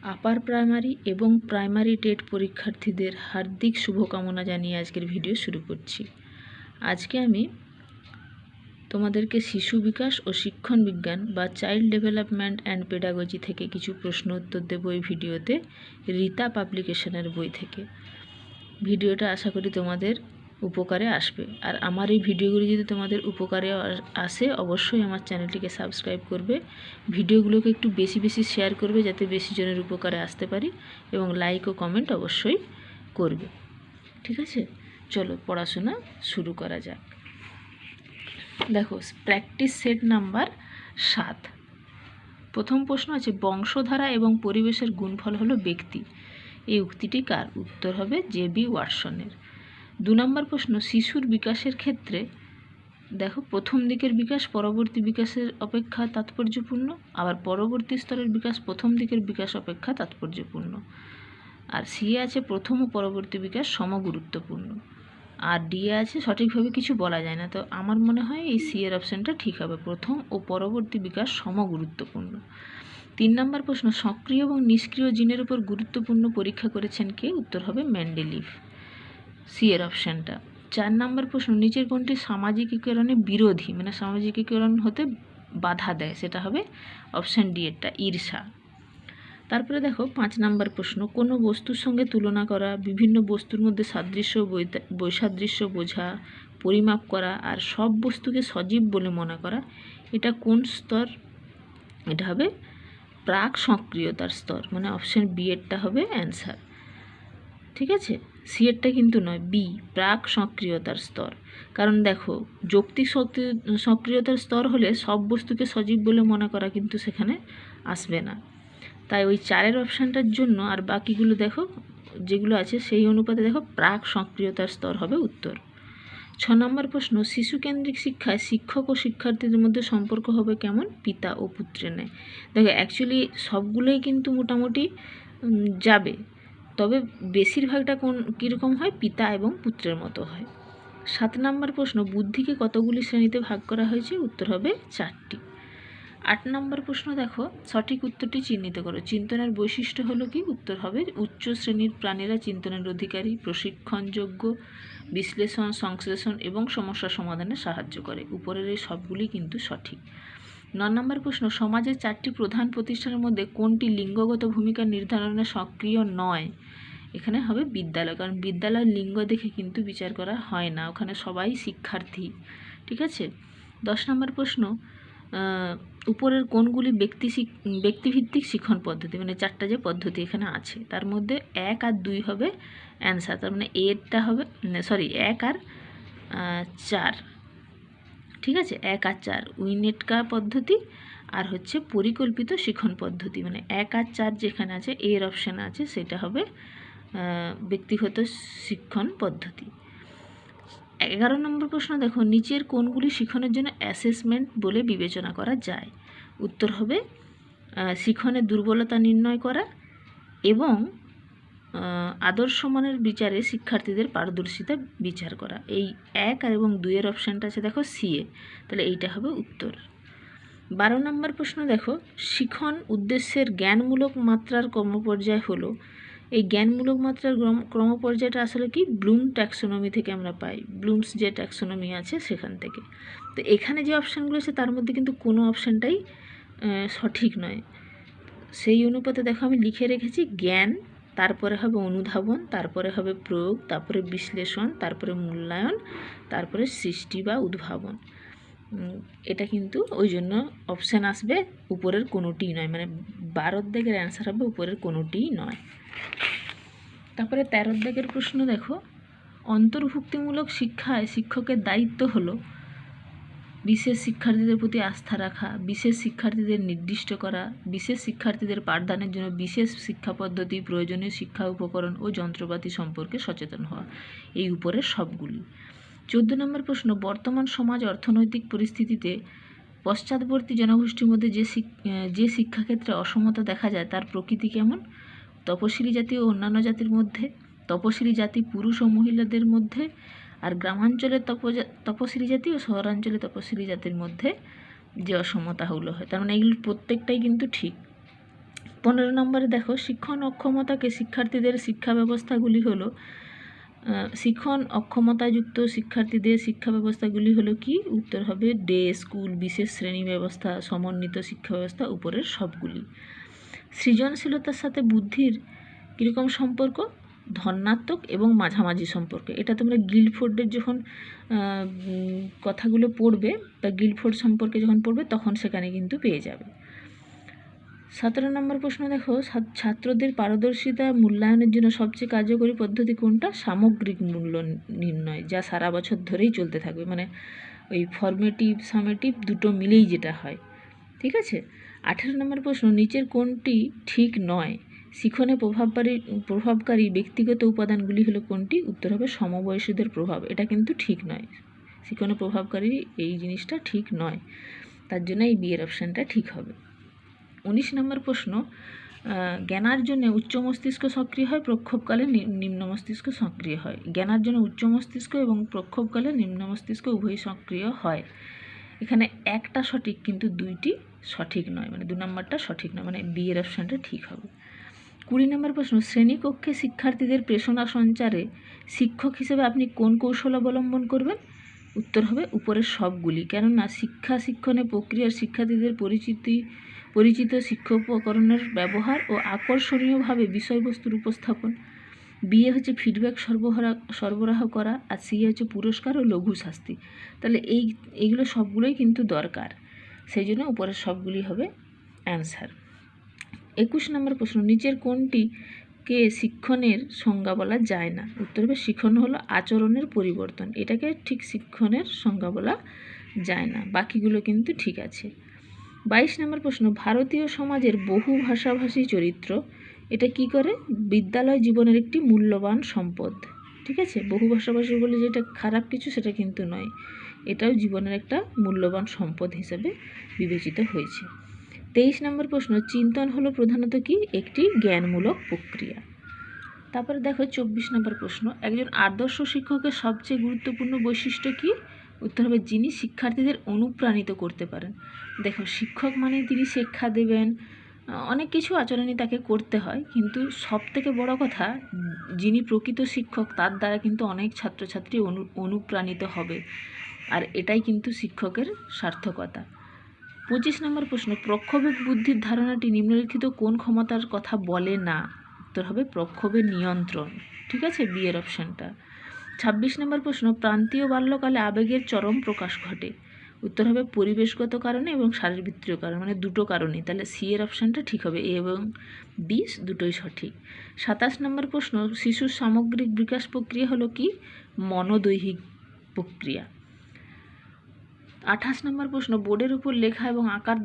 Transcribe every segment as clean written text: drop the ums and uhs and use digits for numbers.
Upper primary এবং primary TET পরীক্ষার্থীদের হার্দিক শুভকামনা জানিয়ে আজকের ভিডিও শুরু করছি। আজকে আমি তোমাদেরকে শিশু বিকাশ ও শিক্ষণ বিজ্ঞান বা চাইল্ড ডেভেলপমেন্ট অ্যান্ড পেডাগজি থেকে কিছু প্রশ্ন উত্তর দেব এই ভিডিওতে, রীতা পাবলিকেশনের বই থেকে। ভিডিওটা আশা করি তোমাদের উপকারে আসবে। আর আমার এই ভিডিওগুলি যদি তোমাদের উপকারে আসে অবশ্যই আমার চ্যানেলটিকে সাবস্ক্রাইব করবে, ভিডিওগুলোকে একটু বেশি বেশি শেয়ার করবে যাতে বেশি জনের উপকারে আসতে পারি, এবং লাইক ও কমেন্ট অবশ্যই করবে। ঠিক আছে, চলো পড়াশোনা শুরু করা যাক। দেখো, প্র্যাকটিস সেট নাম্বার 7। প্রথম প্রশ্ন আছে, বংশধারা এবং পরিবেশের গুণফল হলো ব্যক্তি। এই উক্তিটি কার? উত্তর হবে জে.বি. ওয়াটসনের। 2 নম্বর প্রশ্ন, শিশুর বিকাশের ক্ষেত্রে দেখো প্রথম দিকের বিকাশ পরবর্তী বিকাশের অপেক্ষা তাৎপর্যপূর্ণ, আবার পরবর্তী স্তরের বিকাশ প্রথম দিকের বিকাশ অপেক্ষা তাৎপর্যপূর্ণ। আর সি আছে প্রথম ও পরবর্তী বিকাশ সমগুরুত্বপূর্ণ। আর ডি আছে সঠিকভাবে কিছু বলা যায় না। তো আমার মনে হয় এই সি এর অপশানটা ঠিক হবে, প্রথম ও পরবর্তী বিকাশ সমগুরুত্বপূর্ণ। 3 নম্বর প্রশ্ন, সক্রিয় এবং নিষ্ক্রিয় জিনের উপর গুরুত্বপূর্ণ পরীক্ষা করেছেন কে? উত্তর হবে মেন্ডেলিভ, সি এর অপশানটা। 4 নম্বর প্রশ্ন, নিচের কোনটি সামাজিকীকরণে বিরোধী, মানে সামাজিকীকরণ হতে বাধা দেয়? সেটা হবে অপশান ডি এরটা, ঈর্ষা। তারপরে দেখো 5 নম্বর প্রশ্ন, কোনো বস্তুর সঙ্গে তুলনা করা, বিভিন্ন বস্তুর মধ্যে সাদৃশ্য বৈসাদৃশ্য বোঝা, পরিমাপ করা আর সব বস্তুকে সজীব বলে মনে করা, এটা কোন স্তর? এটা হবে প্রাক সক্রিয়তার স্তর, মানে অপশান বি এরটা হবে অ্যান্সার। ঠিক আছে, সি এরটা কিন্তু নয়, বি প্রাক সক্রিয়তার স্তর। কারণ দেখো যৌক্তিক সক্রিয়তার স্তর হলে সব বস্তুকে সজীব বলে মনে করা কিন্তু সেখানে আসবে না। তাই ওই 4 অপশানটার জন্য আর বাকিগুলো দেখো যেগুলো আছে সেই অনুপাতে দেখো প্রাক সক্রিয়তার স্তর হবে উত্তর। 6 নম্বর প্রশ্ন, শিশুকেন্দ্রিক শিক্ষায় শিক্ষক ও শিক্ষার্থীদের মধ্যে সম্পর্ক হবে কেমন? পিতা ও পুত্রের ন্যায়। দেখো অ্যাকচুয়ালি সবগুলোই কিন্তু মোটামুটি যাবে, তবে বেশিরভাগটা কীরকম হয়? পিতা এবং পুত্রের মতো হয়। 7 নম্বর প্রশ্ন, বুদ্ধিকে কতগুলি শ্রেণীতে ভাগ করা হয়েছে? উত্তর হবে 4টি। 8 নম্বর প্রশ্ন দেখো, সঠিক উত্তরটি চিহ্নিত করো। চিন্তনের বৈশিষ্ট্য হলো কি? উত্তর হবে উচ্চ শ্রেণীর প্রাণীরা চিন্তনের অধিকারী, প্রশিক্ষণযোগ্য, বিশ্লেষণ, সংশ্লেষণ এবং সমস্যা সমাধানে সাহায্য করে। উপরের এই সবগুলি কিন্তু সঠিক। 9 নম্বর প্রশ্ন, সমাজের 4টি প্রধান প্রতিষ্ঠানের মধ্যে কোনটি লিঙ্গগত ভূমিকা নির্ধারণে সক্রিয় নয়? এখানে হবে বিদ্যালয়, কারণ বিদ্যালয় লিঙ্গ দেখে কিন্তু বিচার করা হয় না, ওখানে সবাই শিক্ষার্থী। ঠিক আছে। 10 নম্বর প্রশ্ন, উপরের কোনগুলি ব্যক্তিভিত্তিক শিক্ষণ পদ্ধতি, মানে 4টা যে পদ্ধতি এখানে আছে তার মধ্যে 1 আর 2 হবে অ্যান্সার। তার মানে এরটা হবে 1 আর 4। ঠিক আছে, 1 আর 4 উইনেটকা পদ্ধতি আর হচ্ছে পরিকল্পিত শিক্ষণ পদ্ধতি, মানে 1 আর 4 যেখানে আছে এর অপশান আছে সেটা হবে ব্যক্তিগত শিক্ষণ পদ্ধতি। 11 নম্বর প্রশ্ন দেখো, নিচের কোনগুলি শিক্ষণের জন্য অ্যাসেসমেন্ট বলে বিবেচনা করা যায়? উত্তর হবে শিক্ষণের দুর্বলতা নির্ণয় করা এবং আদর্শ মানের বিচারে শিক্ষার্থীদের পারদর্শিতা বিচার করা। এই 1 আর এবং 2 এর অপশানটা আছে দেখো সিএ, তাহলে এইটা হবে উত্তর। 12 নম্বর প্রশ্ন দেখো, শিক্ষণ উদ্দেশ্যের জ্ঞানমূলক মাত্রার ক্রমপর্যায় হলো। এই জ্ঞানমূলক মাত্রার ক্রমপর্যায়টা আসলে কি? ব্লুম ট্যাক্সোনমি থেকে আমরা পাই, ব্লুমস যে ট্যাক্সোনমি আছে সেখান থেকে। তো এখানে যে অপশানগুলো আছে তার মধ্যে কিন্তু কোনো অপশানটাই সঠিক নয়। সেই অনুপাতে দেখো আমি লিখে রেখেছি জ্ঞান, তারপরে হবে অনুধাবন, তারপরে হবে প্রয়োগ, তারপরে বিশ্লেষণ, তারপরে মূল্যায়ন, তারপরে সৃষ্টি বা উদ্ভাবন। এটা কিন্তু ওই জন্য অপশান আসবে উপরের কোনোটিই নয়, মানে 12 দাগের অ্যান্সার হবে উপরের কোনোটিই নয়। তারপরে 13 দাগের প্রশ্ন দেখো, অন্তর্ভুক্তিমূলক শিক্ষায় শিক্ষকের দায়িত্ব হলো বিশেষ শিক্ষার্থীদের প্রতি আস্থা রাখা, বিশেষ শিক্ষার্থীদের নির্দিষ্ট করা, বিশেষ শিক্ষার্থীদের পাঠদানের জন্য বিশেষ শিক্ষা পদ্ধতি, প্রয়োজনীয় শিক্ষা উপকরণ ও যন্ত্রপাতি সম্পর্কে সচেতন হওয়া। এই উপরের সবগুলি। 14 নম্বর প্রশ্ন, বর্তমান সমাজ অর্থনৈতিক পরিস্থিতিতে পশ্চাৎবর্তী জনগোষ্ঠীর মধ্যে যে শিক্ষাক্ষেত্রে অসমতা দেখা যায় তার প্রকৃতি কেমন? তপশিলি জাতি ও অন্যান্য জাতির মধ্যে, তপশিলি জাতি পুরুষ ও মহিলাদের মধ্যে, আর গ্রামাঞ্চলের তপশিলি জাতি ও শহরাঞ্চলে তপশিলি জাতির মধ্যে যে অসমতাগুলো হয়। তার মানে এগুলোর প্রত্যেকটাই কিন্তু ঠিক। 15 নম্বরে দেখো শিক্ষণ অক্ষমতাকে শিক্ষার্থীদের শিক্ষা ব্যবস্থাগুলি হলো শিক্ষণ অক্ষমতাযুক্ত শিক্ষার্থীদের শিক্ষা ব্যবস্থাগুলি হলো কি? উত্তর হবে ডে স্কুল, বিশেষ শ্রেণী ব্যবস্থা, সমন্বিত শিক্ষা ব্যবস্থা, উপরের সবগুলি। সৃজনশীলতার সাথে বুদ্ধির কীরকম সম্পর্ক? ধনাত্মক এবং মাঝামাঝি সম্পর্ক। এটা তোমরা গিলফোর্ডের যখন কথাগুলো পড়বে বা গিলফোর্ড সম্পর্কে যখন পড়বে তখন সেখানে কিন্তু পেয়ে যাবে। 17 নম্বর প্রশ্ন দেখো, ছাত্রদের পারদর্শিতা মূল্যায়নের জন্য সবচেয়ে কার্যকরী পদ্ধতি কোনটা? সামগ্রিক মূল্য নির্ণয়, যা সারা বছর ধরেই চলতে থাকবে, মানে ওই ফর্মেটিভ সামেটিভ দুটো মিলেই যেটা হয়। ঠিক আছে। 18 নম্বর প্রশ্ন, নিচের কোনটি ঠিক নয়? শিক্ষণে প্রভাবকারী ব্যক্তিগত উপাদানগুলি হলো কোনটি? উত্তর হবে সমবয়সীদের প্রভাব। এটা কিন্তু ঠিক নয়, শিক্ষণে প্রভাবকারী এই জিনিসটা ঠিক নয়, তার জন্য এই বিয়ের অপশানটা ঠিক হবে। 19 নম্বর প্রশ্ন, জ্ঞানার্জনে উচ্চ মস্তিষ্ক সক্রিয় হয়, প্রক্ষোভকালে নিম্ন মস্তিষ্ক সক্রিয় হয়। জ্ঞানার্জনে উচ্চ মস্তিষ্ক এবং প্রক্ষোভকালে নিম্ন মস্তিষ্ক উভয়ই সক্রিয় হয়। এখানে একটা সঠিক কিন্তু দুইটি সঠিক নয়, মানে 2 নম্বরটা সঠিক নয়, মানে বি এর অপশানটা ঠিক হবে। 20 নম্বর প্রশ্ন, শ্রেণীকক্ষে শিক্ষার্থীদের প্রেরণা সঞ্চারে শিক্ষক হিসেবে আপনি কোন কৌশল অবলম্বন করবেন? উত্তর হবে উপরের সবগুলি, কেননা শিক্ষণের প্রক্রিয়ার শিক্ষার্থীদের পরিচিত শিক্ষোপকরণের ব্যবহার ও আকর্ষণীয়ভাবে বিষয়বস্তুর উপস্থাপন। বি এ হচ্ছে ফিডব্যাক সরবরাহ করা, আর সি হচ্ছে পুরস্কার ও লঘু শাস্তি। তাহলে এইগুলো সবগুলোই কিন্তু দরকার, সেই জন্য উপরের সবগুলি হবে অ্যান্সার। 21 নম্বর প্রশ্ন, নিচের কোনটিকে শিক্ষণের সংজ্ঞা বলা যায় না? উত্তর হবে শিক্ষণ হলো আচরণের পরিবর্তন, এটাকে ঠিক শিক্ষণের সংজ্ঞা বলা যায় না, বাকিগুলো কিন্তু ঠিক আছে। 22 নম্বর প্রশ্ন, ভারতীয় সমাজের বহু ভাষাভাষী চরিত্র এটা কি করে? বিদ্যালয় জীবনের একটি মূল্যবান সম্পদ। ঠিক আছে, বহু ভাষাভাষী বলে যেটা খারাপ কিছু সেটা কিন্তু নয়, এটাও জীবনের একটা মূল্যবান সম্পদ হিসেবে বিবেচিত হয়েছে। 23 নম্বর প্রশ্ন, চিন্তন হলো প্রধানত কি? একটি জ্ঞানমূলক প্রক্রিয়া। তারপরে দেখো 24 নম্বর প্রশ্ন, একজন আদর্শ শিক্ষকের সবচেয়ে গুরুত্বপূর্ণ বৈশিষ্ট্য কি? উত্তর হবে যিনি শিক্ষার্থীদের অনুপ্রাণিত করতে পারেন। দেখো, শিক্ষক মানে তিনি শিক্ষা দেবেন, অনেক কিছু আচরণই তাকে করতে হয়, কিন্তু সবথেকে বড় কথা যিনি প্রকৃত শিক্ষক তার দ্বারা কিন্তু অনেক ছাত্রছাত্রী অনুপ্রাণিত হবে, আর এটাই কিন্তু শিক্ষকের সার্থকতা। 25 নম্বর প্রশ্ন, প্রক্ষোভক বুদ্ধির ধারণাটি নিম্নলিখিত কোন ক্ষমতার কথা বলে না? উত্তর হবে প্রক্ষোভের নিয়ন্ত্রণ। ঠিক আছে, বি এর অপশানটা। 26 নম্বর প্রশ্ন, প্রান্তীয় বাল্যকালে আবেগের চরম প্রকাশ ঘটে। উত্তর হবে পরিবেশগত কারণে এবং শারীরবৃত্তীয় কারণে, মানে দুটো কারণেই। তাহলে সি এর অপশানটা ঠিক হবে, এ এবং বি দুটোই সঠিক। 27 নম্বর প্রশ্ন, শিশুর সামগ্রিক বিকাশ প্রক্রিয়া হলো কি? মনোদৈহিক প্রক্রিয়া। 28 নম্বর প্রশ্ন, বোর্ডের উপর লেখা এবং আঁকার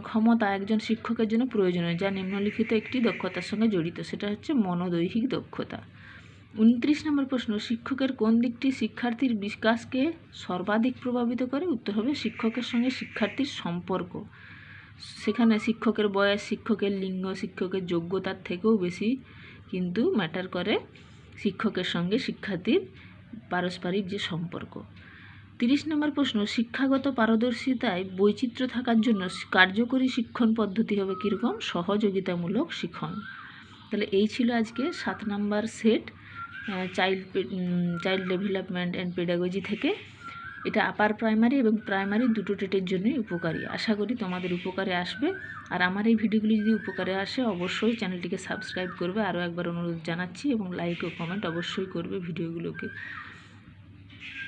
ক্ষমতা একজন শিক্ষকের জন্য প্রয়োজনীয়, যা নিম্নলিখিত একটি দক্ষতার সঙ্গে জড়িত, সেটা হচ্ছে মনোদৈহিক দক্ষতা। 29 নম্বর প্রশ্ন, শিক্ষকের কোন দিকটি শিক্ষার্থীর বিকাশকে সর্বাধিক প্রভাবিত করে? উত্তর হবে শিক্ষকের সঙ্গে শিক্ষার্থীর সম্পর্ক। সেখানে শিক্ষকের বয়স, শিক্ষকের লিঙ্গ, শিক্ষকের যোগ্যতার থেকেও বেশি কিন্তু ম্যাটার করে শিক্ষকের সঙ্গে শিক্ষার্থীর পারস্পরিক যে সম্পর্ক। 30 নম্বর প্রশ্ন, শিক্ষাগত পারদর্শিতায় বৈচিত্র্য থাকার জন্য কার্যকরী শিক্ষণ পদ্ধতি হবে কীরকম? সহযোগিতামূলক শিক্ষণ। তাহলে এই ছিল আজকে 7 নম্বর set child development and pedagogy থেকে। এটা আপার প্রাইমারি এবং প্রাইমারি দুটো টেটের জন্যই উপকারী। আশা করি তোমাদের উপকারে আসবে, আর আমার এই ভিডিওগুলি যদি উপকারে আসে অবশ্যই চ্যানেলটিকে সাবস্ক্রাইব করবে, আরও একবার অনুরোধ জানাচ্ছি, এবং লাইক ও কমেন্ট অবশ্যই করবে ভিডিওগুলোকে।